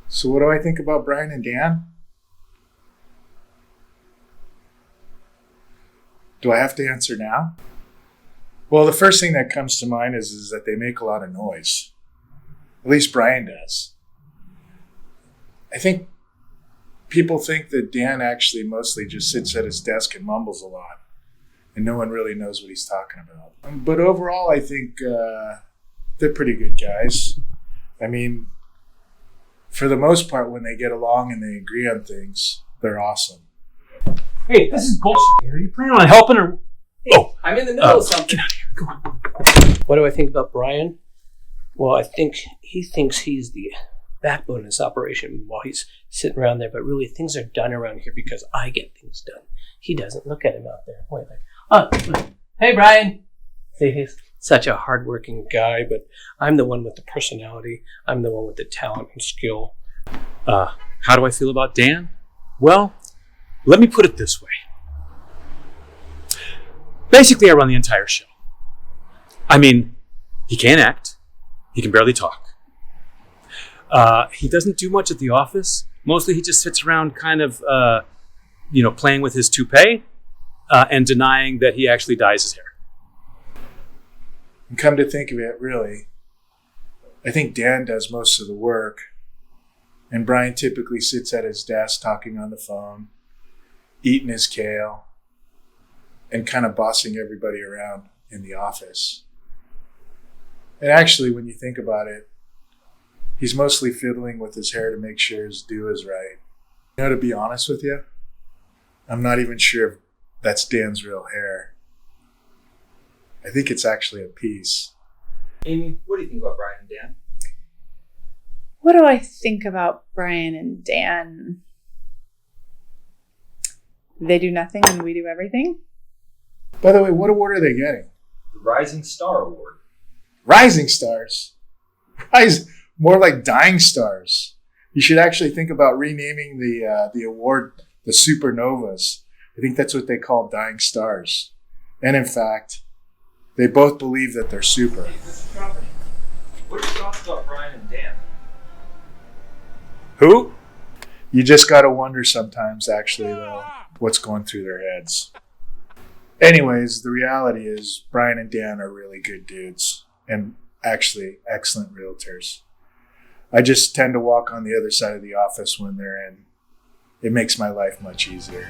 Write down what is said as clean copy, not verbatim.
So what do I think about Brian and Dan? Do I have to answer now? Well, the first thing that comes to mind is that they make a lot of noise. At least Brian does. I think people think that Dan actually mostly just sits at his desk and mumbles a lot, and no one really knows what he's talking about. But overall, I think they're pretty good guys. I mean, for the most part, when they get along and they agree on things, they're awesome. Hey, this is bullshit. Are you planning on helping or? Oh, I'm in the middle of something. Get out of here. Go on. What do I think about Brian? Well, I think he thinks he's the backbone of this operation while he's sitting around there, but really things are done around here because I get things done. He doesn't look at him out there. Wait, like, oh, hey, Brian. See, he's such a hardworking guy, but I'm the one with the personality. I'm the one with the talent and skill. How do I feel about Dan? Well, let me put it this way. Basically, I run the entire show. I mean, he can't act. He can barely talk. He doesn't do much at the office. Mostly he just sits around kind of, playing with his toupee and denying that he actually dyes his hair. And come to think of it, really, I think Dan does most of the work, and Brian typically sits at his desk talking on the phone, eating his kale, and kind of bossing everybody around in the office. And actually, when you think about it, he's mostly fiddling with his hair to make sure his do is right. To be honest with you, I'm not even sure if that's Dan's real hair. I think it's actually a piece. Amy, what do you think about Brian and Dan? What do I think about Brian and Dan? They do nothing and we do everything. By the way, what award are they getting? The Rising Star Award. Rising stars? More like dying stars. You should actually think about renaming the award the Supernovas. I think that's what they call dying stars. And in fact, they both believe that they're super. Hey, Mr. Company, what are your thoughts about Brian and Dan? Who? You just gotta wonder sometimes, actually, though, what's going through their heads. Anyways, the reality is Brian and Dan are really good dudes and actually excellent realtors. I just tend to walk on the other side of the office when they're in. It makes my life much easier.